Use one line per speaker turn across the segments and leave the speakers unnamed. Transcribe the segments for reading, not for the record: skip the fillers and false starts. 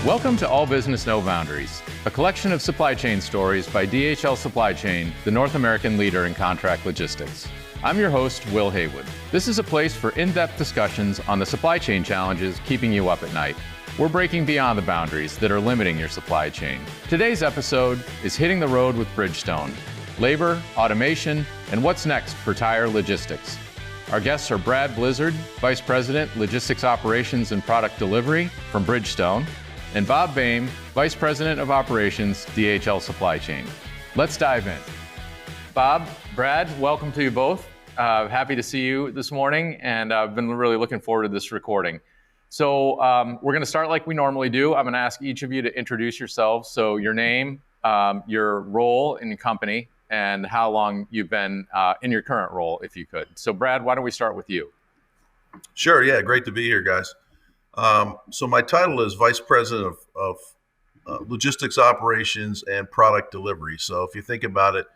Welcome to All Business No Boundaries, a collection of supply chain stories by DHL Supply Chain, the North American leader in contract logistics. I'm your host, Will Haywood. This is a place for in-depth discussions on the supply chain challenges keeping you up at night. We're breaking beyond the boundaries that are limiting your supply chain. Today's episode is Hitting the Road with Bridgestone, labor, automation, and what's next for tire logistics. Our guests are Brad Blizzard, Vice President, Logistics Operations and Product Delivery from Bridgestone, and Bob Bame, Vice President of Operations, DHL Supply Chain. Let's dive in. Bob, Brad, welcome to you both. Happy to see you this morning, and I've been really looking forward to this recording. So we're going to start like we normally do. I'm going to ask each of you to introduce yourselves. So your name, your role in the company, and how long you've been in your current role, if you could. So Brad, why don't we start with you?
Sure. Yeah. Great to be here, guys. So my title is Vice President of Logistics Operations and Product Delivery. So if you think about it,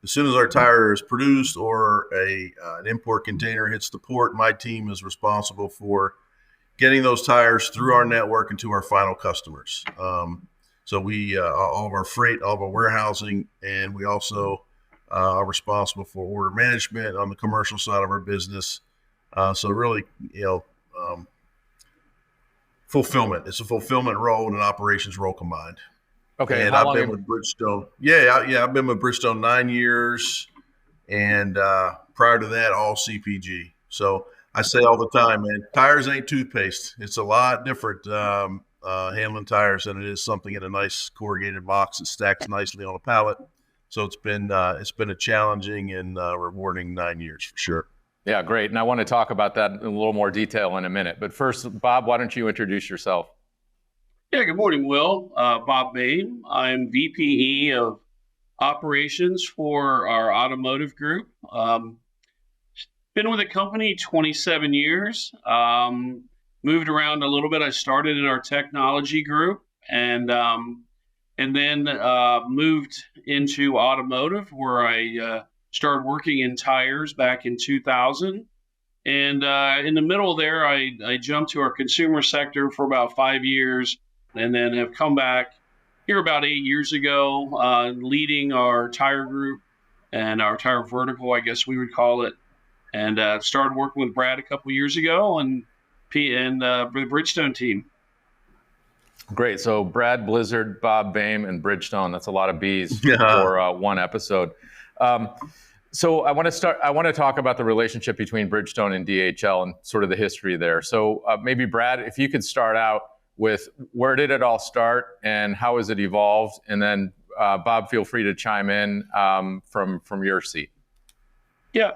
as soon as our tire is produced or an import container hits the port, my team is responsible for getting those tires through our network and to our final customers. So we, all of our freight, all of our warehousing, and we also are responsible for order management on the commercial side of our business. So really, fulfillment. It's a fulfillment role and an operations role combined.
Okay.
And I've been with Bridgestone. I've been with Bridgestone 9 years, and prior to that, all CPG. So I say all the time, man, tires ain't toothpaste. It's a lot different handling tires than it is something in a nice corrugated box that stacks nicely on a pallet. So it's been a challenging and rewarding 9 years for sure.
Yeah, great. And I want to talk about that in a little more detail in a minute. But first, Bob, why don't you introduce yourself?
Yeah, good morning, Will. Bob Bame. I'm VPE of Operations for our automotive group. Been with the company 27 years. Moved around a little bit. I started in our technology group and then moved into automotive, where I started working in tires back in 2000. And in the middle there, I jumped to our consumer sector for about 5 years, and then have come back here about 8 years ago, leading our tire group and our tire vertical, I guess we would call it. And started working with Brad a couple years ago and the Bridgestone team.
Great. So Brad Blizzard, Bob Bame, and Bridgestone. That's a lot of B's for one episode. So I want to talk about the relationship between Bridgestone and DHL and sort of the history there. So maybe Brad, if you could start out with where did it all start and how has it evolved? And then Bob, feel free to chime in from your seat.
Yeah,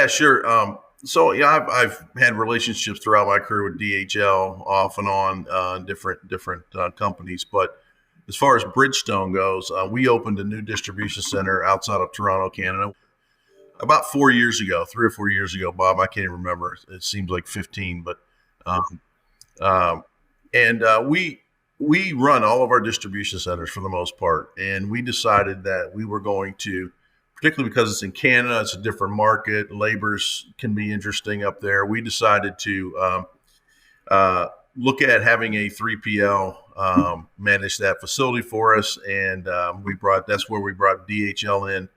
sure. I've had relationships throughout my career with DHL off and on different companies. But as far as Bridgestone goes, we opened a new distribution center outside of Toronto, Canada, about 4 years ago, 3 or 4 years ago, Bob. I can't even remember. It seems like 15, but we run all of our distribution centers for the most part. And we decided that we were going to, particularly because it's in Canada, it's a different market. Labors can be interesting up there. We decided to look at having a 3PL manage that facility for us, and that's where we brought DHL in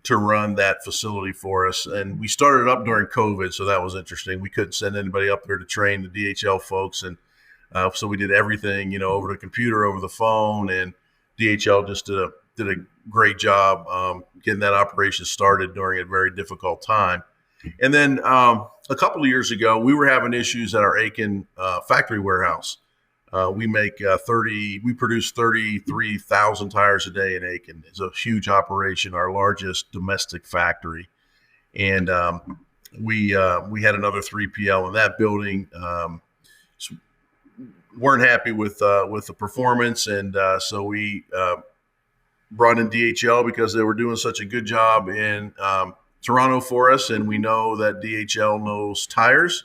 to run that facility for us. And we started up during COVID, so that was interesting. We couldn't send anybody up there to train the DHL folks, and so we did everything, over the computer, over the phone, and DHL just did a great job getting that operation started during a very difficult time. And then a couple of years ago, we were having issues at our Aiken factory warehouse. We produce 33,000 tires a day in Aiken. It's a huge operation, our largest domestic factory. And we had another 3PL in that building. Weren't happy with the performance, and so we brought in DHL because they were doing such a good job in Toronto for us, and we know that DHL knows tires,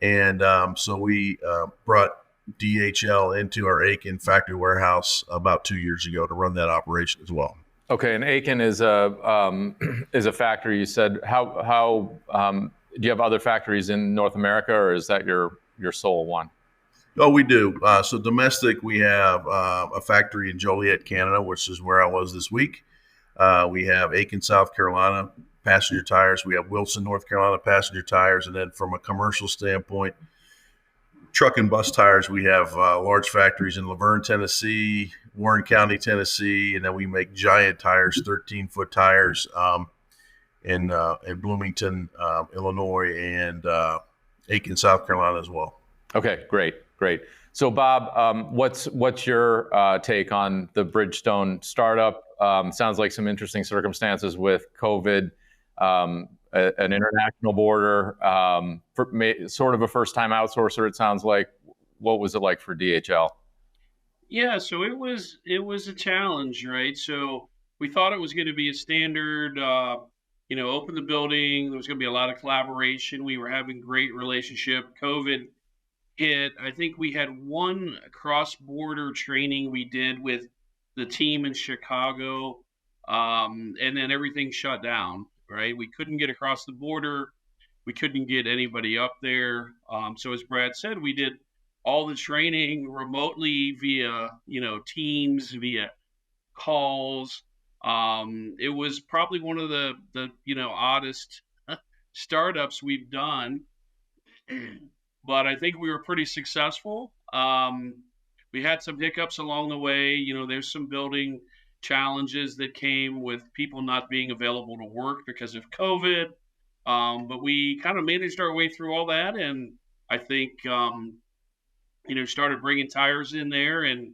and so we brought DHL into our Aiken factory warehouse about 2 years ago to run that operation as well.
Okay, and Aiken is a factory. You said how do you have other factories in North America, or is that your sole one?
Oh, we do. So domestic, we have a factory in Joliet, Canada, which is where I was this week. We have Aiken, South Carolina, passenger tires. We have Wilson, North Carolina, passenger tires. And then from a commercial standpoint, truck and bus tires, we have large factories in Laverne, Tennessee, Warren County, Tennessee, and then we make giant tires, 13-foot tires in Bloomington, Illinois, and Aiken, South Carolina as well.
Okay, great. So, Bob, what's your take on the Bridgestone startup? Sounds like some interesting circumstances with COVID, an international border, sort of a first-time outsourcer. It sounds like. What was it like for DHL?
Yeah, so it was a challenge, right? So we thought it was going to be a standard, open the building. There was going to be a lot of collaboration. We were having great relationship. COVID hit. I think we had one cross-border training we did with the team in Chicago, and then everything shut down, right? We couldn't get across the border. We couldn't get anybody up there. So as Brad said, we did all the training remotely via, Teams, via calls. It was probably one of the oddest startups we've done. But I think we were pretty successful. We had some hiccups along the way. There's some building challenges that came with people not being available to work because of COVID. But we kind of managed our way through all that. And I think, started bringing tires in there, and,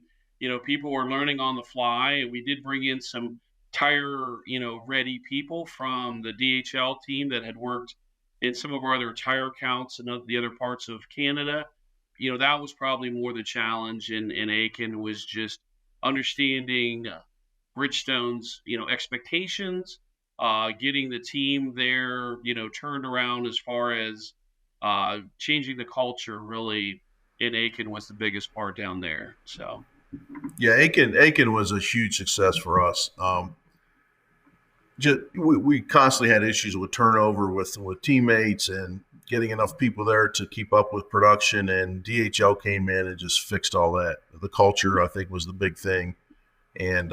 people were learning on the fly. And we did bring in some tire, ready people from the DHL team that had worked in some of our other tire counts and the other parts of Canada. That was probably more the challenge in Aiken, was just understanding Bridgestone's, expectations, getting the team there, turned around as far as changing the culture really in Aiken was the biggest part down there. So,
yeah, Aiken was a huge success for us. We constantly had issues with turnover with teammates and getting enough people there to keep up with production. And DHL came in and just fixed all that. The culture, I think, was the big thing, and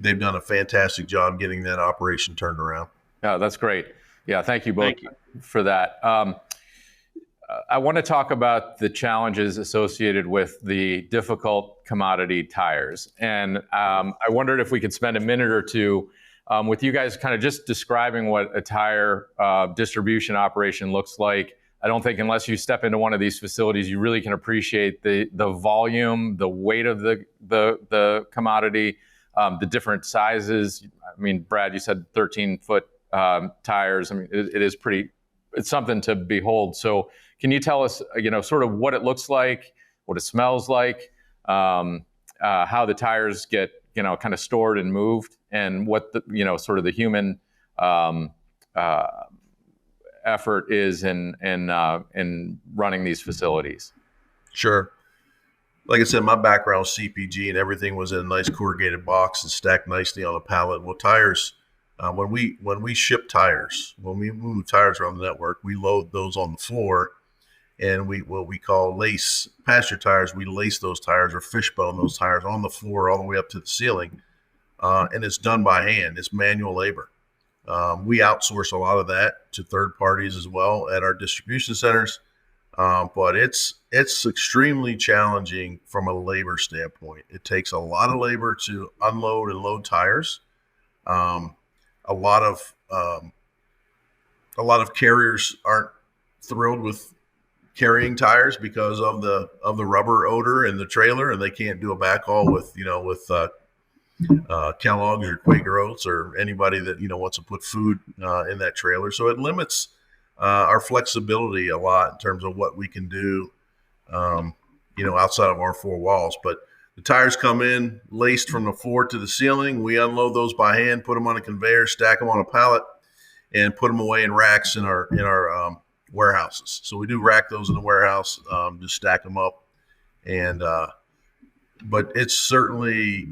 they've done a fantastic job getting that operation turned around.
Yeah, that's great. Yeah, thank you both for that. I want to talk about the challenges associated with the difficult commodity tires, and I wondered if we could spend a minute or two with you guys kind of just describing what a tire distribution operation looks like. I don't think unless you step into one of these facilities, you really can appreciate the volume, the weight of the commodity, the different sizes. I mean, Brad, you said 13-foot tires. I mean, it's something to behold. So can you tell us, sort of what it looks like, what it smells like, how the tires get, kind of stored and moved, and what the, sort of the human effort is in running these facilities?
Sure. Like I said, my background was CPG, and everything was in a nice corrugated box and stacked nicely on a pallet. Well, tires, when we ship tires, when we move tires around the network, we load those on the floor, and what we call lace passenger tires. We lace those tires or fishbone those tires on the floor all the way up to the ceiling, and it's done by hand. It's manual labor. We outsource a lot of that to third parties as well at our distribution centers, but it's extremely challenging from a labor standpoint. It takes a lot of labor to unload and load tires. A lot of carriers aren't thrilled with carrying tires because of the rubber odor in the trailer, and they can't do a backhaul with Kellogg's or Quaker Oats or anybody that wants to put food in that trailer. So it limits our flexibility a lot in terms of what we can do, outside of our four walls. But the tires come in laced from the floor to the ceiling. We unload those by hand, put them on a conveyor, stack them on a pallet, and put them away in racks in our warehouses. So we do rack those in the warehouse, just stack them up. And but it's certainly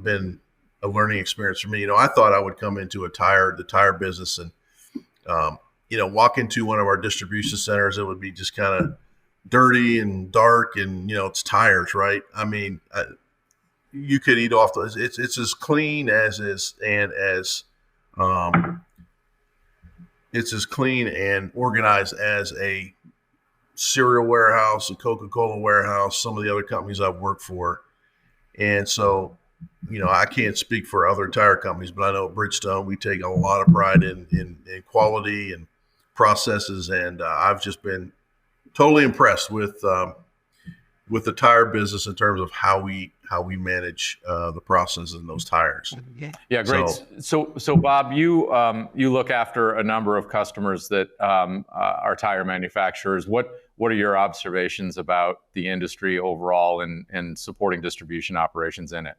been a learning experience for me. I thought I would come into the tire business and walk into one of our distribution centers. It would be just kind of dirty and dark, and it's tires, right? I mean, you could eat off those. It's as clean as is, and as um, it's as clean and organized as a cereal warehouse, a Coca-Cola warehouse, some of the other companies I've worked for. And so, I can't speak for other tire companies, but I know at Bridgestone, we take a lot of pride in quality and processes. And I've just been totally impressed with the tire business in terms of how we manage the processes in those tires.
Yeah, great. So Bob, you look after a number of customers that are tire manufacturers. What are your observations about the industry overall and supporting distribution operations in it?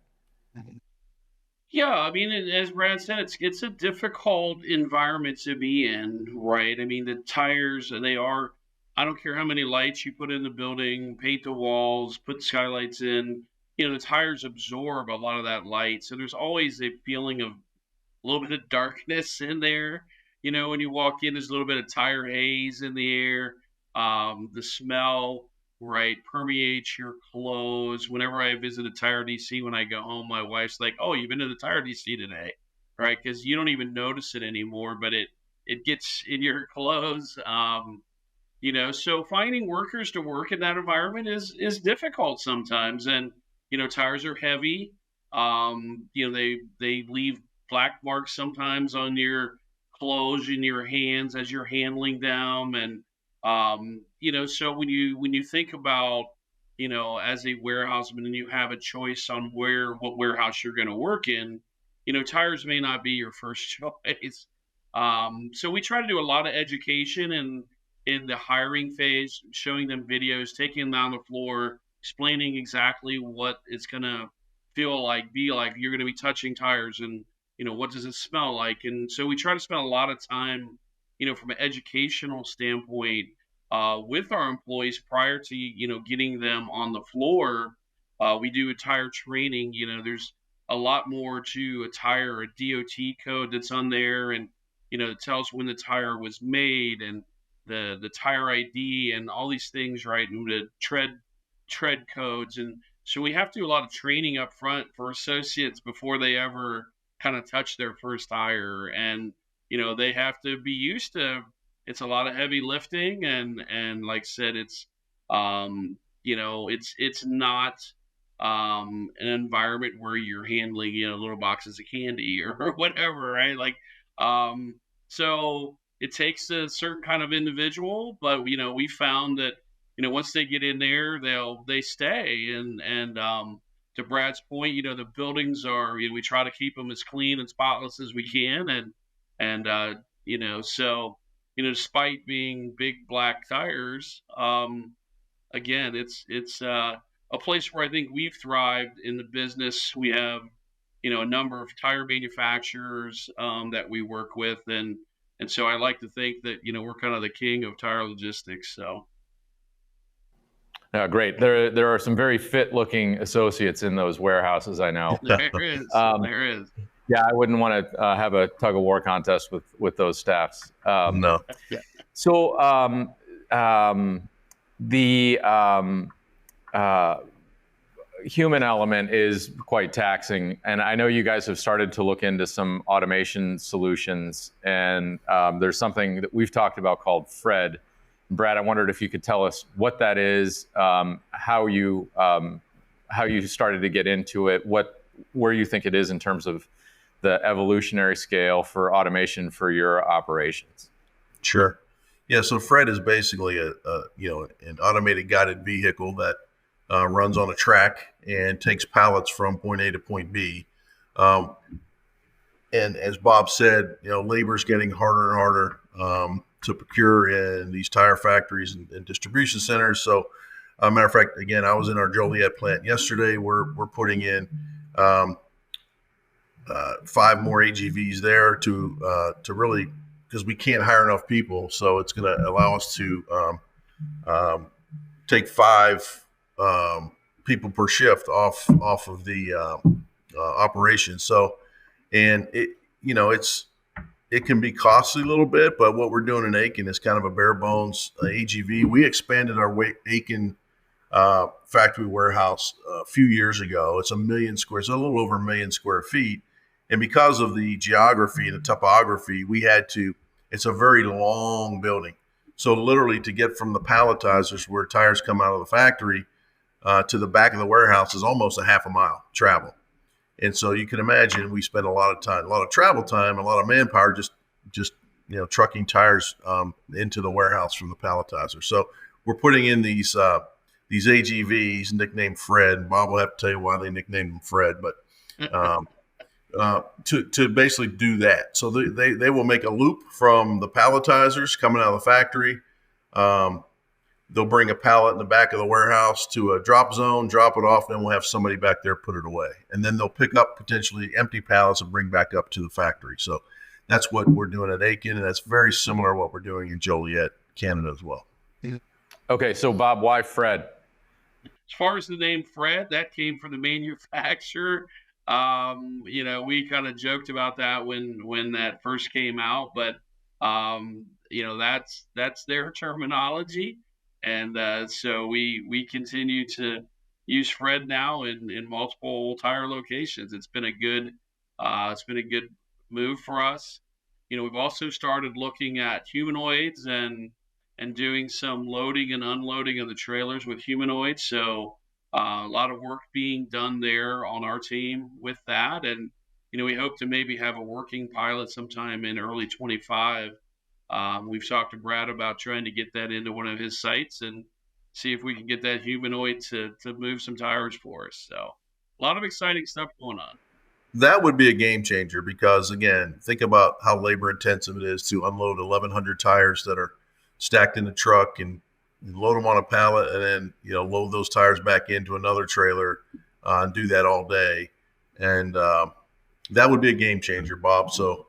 Yeah, I mean, as Brad said, it's a difficult environment to be in, right? I mean, the tires, I don't care how many lights you put in the building, paint the walls, put skylights in, the tires absorb a lot of that light. So there's always a feeling of a little bit of darkness in there. When you walk in, there's a little bit of tire haze in the air. The smell, right, permeates your clothes. Whenever I visit a tire DC, when I go home, my wife's like, "Oh, you've been to the tire DC today," right? Because you don't even notice it anymore, but it gets in your clothes. So finding workers to work in that environment is difficult sometimes, and tires are heavy. They leave black marks sometimes on your clothes and your hands as you're handling them, and so when you think about, as a warehouseman and you have a choice on what warehouse you're going to work in, tires may not be your first choice. So we try to do a lot of education and in the hiring phase, showing them videos, taking them down the floor, explaining exactly what it's going to be like. You're going to be touching tires, and, what does it smell like? And so we try to spend a lot of time, from an educational standpoint, with our employees prior to, getting them on the floor. We do a tire training. There's a lot more to a tire, a DOT code that's on there, and, it tells when the tire was made, and the tire ID and all these things, right? And the tread codes. And so we have to do a lot of training up front for associates before they ever kind of touch their first tire. And, they have to be used to, it's a lot of heavy lifting. And like I said, it's not an environment where you're handling, little boxes of candy or whatever, right? So it takes a certain kind of individual, but we found that once they get in there, they stay. And to Brad's point, the buildings are, we try to keep them as clean and spotless as we can, so despite being big black tires, again, it's a place where I think we've thrived in the business. We have a number of tire manufacturers that we work with, and so I like to think that we're kind of the king of tire logistics. So,
great. There are some very fit-looking associates in those warehouses, I know.
There is.
Yeah, I wouldn't want to have a tug of war contest with those staffs.
No.
Yeah.
So the human element is quite taxing, and I know you guys have started to look into some automation solutions, and there's something that we've talked about called Fred. Brad, I wondered if you could tell us what that is, how you started to get into it, where you think it is in terms of the evolutionary scale for automation for your operations.
Sure. Yeah. So Fred is basically an automated guided vehicle that runs on a track and takes pallets from point A to point B. And as Bob said, labor is getting harder and harder to procure in these tire factories and distribution centers. So, matter of fact, again, I was in our Joliet plant yesterday. We're putting in 5 more AGVs there to really, because we can't hire enough people. So it's going to allow us to take 5 people per shift off of the operation. So, and it's it can be costly a little bit, but what we're doing in Aiken is kind of a bare bones AGV. We expanded our Aiken factory warehouse a few years ago. It's a little over 1,000,000 square feet. And because of the geography and the topography, it's a very long building. So literally to get from the palletizers where tires come out of the factory to the back of the warehouse is almost a half a mile travel. And so you can imagine we spend a lot of time, a lot of travel time, a lot of manpower just trucking tires into the warehouse from the palletizer. So we're putting in these AGVs nicknamed Fred. Bob will have to tell you why they nicknamed them Fred, but to basically do that. So they will make a loop from the palletizers coming out of the factory. They'll bring a pallet in the back of the warehouse to a drop zone, drop it off, then we'll have somebody back there put it away. And then they'll pick up potentially empty pallets and bring back up to the factory. So that's what we're doing at Aiken, and that's very similar to what we're doing in Joliet, Canada as well.
Okay, so Bob, why Fred?
As far as the name Fred, that came from the manufacturer. We kind of joked about that when that first came out, but that's their terminology. And so we continue to use Fred now in multiple tire locations. It's been a good move for us. We've also started looking at Humanoids and doing some loading and unloading of the trailers with Humanoids. So a lot of work being done there on our team with that. And, we hope to maybe have a working pilot sometime in early 25. We've talked to Brad about trying to get that into one of his sites and see if we can get that Humanoid to move some tires for us. So a lot of exciting stuff going on.
That would be a game changer because, again, think about how labor intensive it is to unload 1,100 tires that are stacked in the truck and load them on a pallet and then, load those tires back into another trailer and do that all day. And that would be a game changer, Bob. So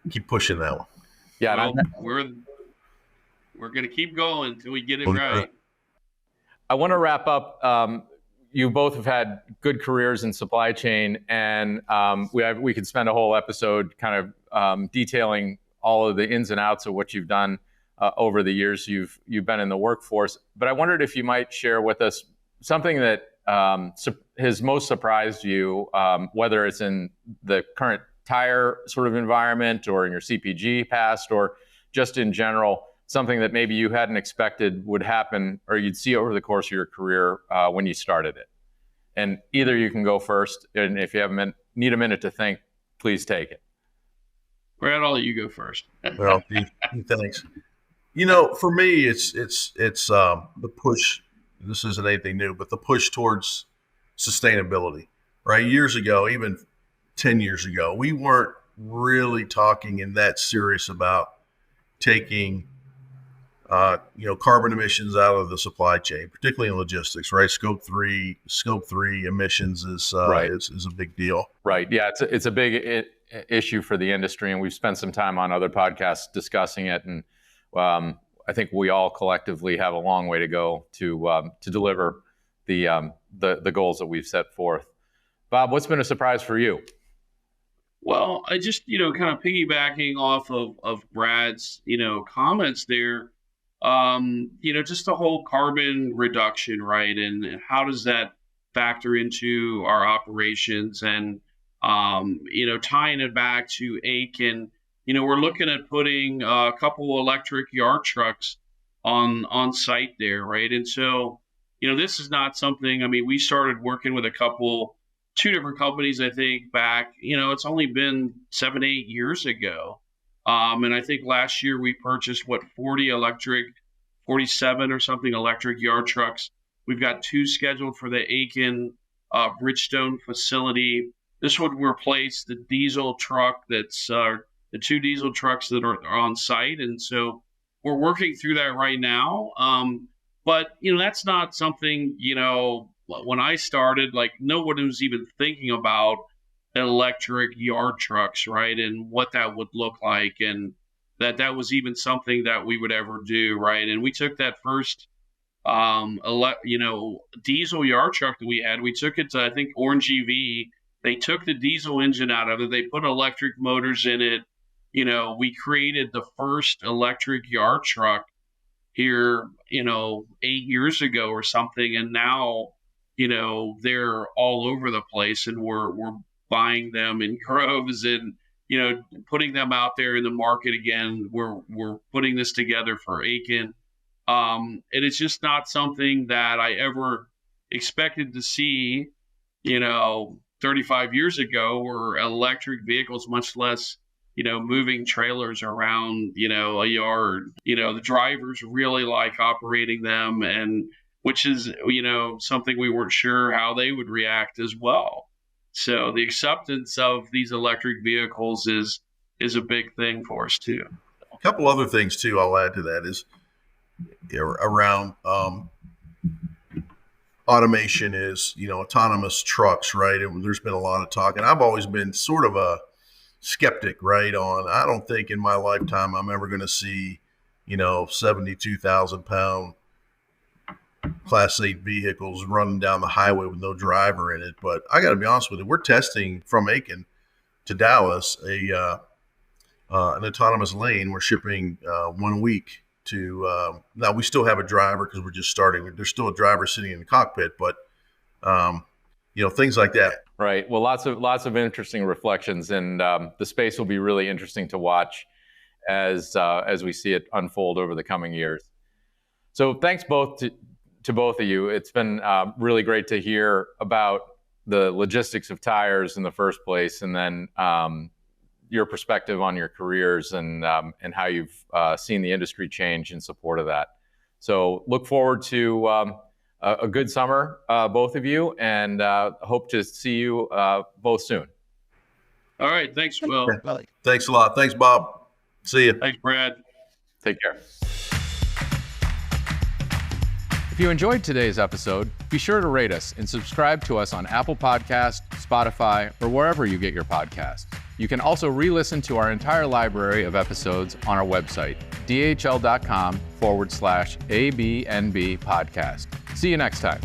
keep pushing that one.
Yeah, we're going to keep going until we get it right.
I want to wrap up. You both have had good careers in supply chain, and we could spend a whole episode kind of detailing all of the ins and outs of what you've done over the years you've been in the workforce. But I wondered if you might share with us something that has most surprised you, whether it's in the current tire sort of environment or in your CPG past or just in general, something that maybe you hadn't expected would happen or you'd see over the course of your career when you started it. And either you can go first, and if you need a minute to think, please take it.
Brad, I'll let you go first.
Well, thanks. For me, it's the push. This isn't anything new, but the push towards sustainability, right? Years ago, even 10 years ago, we weren't really talking and that serious about taking, carbon emissions out of the supply chain, particularly in logistics, right? Scope three emissions is a big deal.
Right. Yeah. It's a big issue for the industry, and we've spent some time on other podcasts discussing it. And I think we all collectively have a long way to go to deliver the goals that we've set forth. Bob, what's been a surprise for you?
Well, I just, kind of piggybacking off of Brad's, comments there, just the whole carbon reduction, right? And how does that factor into our operations and, tying it back to Aiken, we're looking at putting a couple electric yard trucks on site there, right? And so, this is not something, we started working with two different companies, I think back, it's only been 7-8 years ago. And I think last year we purchased 47 or something electric yard trucks. We've got 2 scheduled for the Aiken Bridgestone facility. This would replace the diesel truck that's the 2 diesel trucks that are on site. And so we're working through that right now. But, that's not something, when I started, no one was even thinking about electric yard trucks, right? And what that would look like. And that was even something that we would ever do, right? And we took that first, diesel yard truck that we had. We took it to, I think, Orange EV. They took the diesel engine out of it. They put electric motors in it. we created the first electric yard truck here, 8 years ago or something. And now, they're all over the place, and we're buying them in groves and, putting them out there in the market again. We're putting this together for Aiken. And it's just not something that I ever expected to see, 35 years ago, were electric vehicles, much less, moving trailers around, a yard. The drivers really like operating them, and which is, something we weren't sure how they would react as well. So the acceptance of these electric vehicles is a big thing for us too.
A couple other things too I'll add to that is around automation is, autonomous trucks, right? And there's been a lot of talk, and I've always been sort of a skeptic, right? I don't think in my lifetime I'm ever going to see, 72,000 pound Class 8 vehicles running down the highway with no driver in it. But I got to be honest with you, we're testing from Aiken to Dallas an autonomous lane. We're shipping 1 week to now we still have a driver because we're just starting. There's still a driver sitting in the cockpit, but things like that.
Right. Well, lots of interesting reflections, and the space will be really interesting to watch as we see it unfold over the coming years. So thanks both to both of you. It's been really great to hear about the logistics of tires in the first place, and then your perspective on your careers and how you've seen the industry change in support of that. So look forward to a good summer, both of you, and hope to see you both soon.
All right. Thanks, Will.
Thanks a lot. Thanks, Bob. See you.
Thanks, Brad.
Take care. If you enjoyed today's episode, be sure to rate us and subscribe to us on Apple Podcasts, Spotify, or wherever you get your podcasts. You can also re-listen to our entire library of episodes on our website, dhl.com/ABNB podcast. See you next time.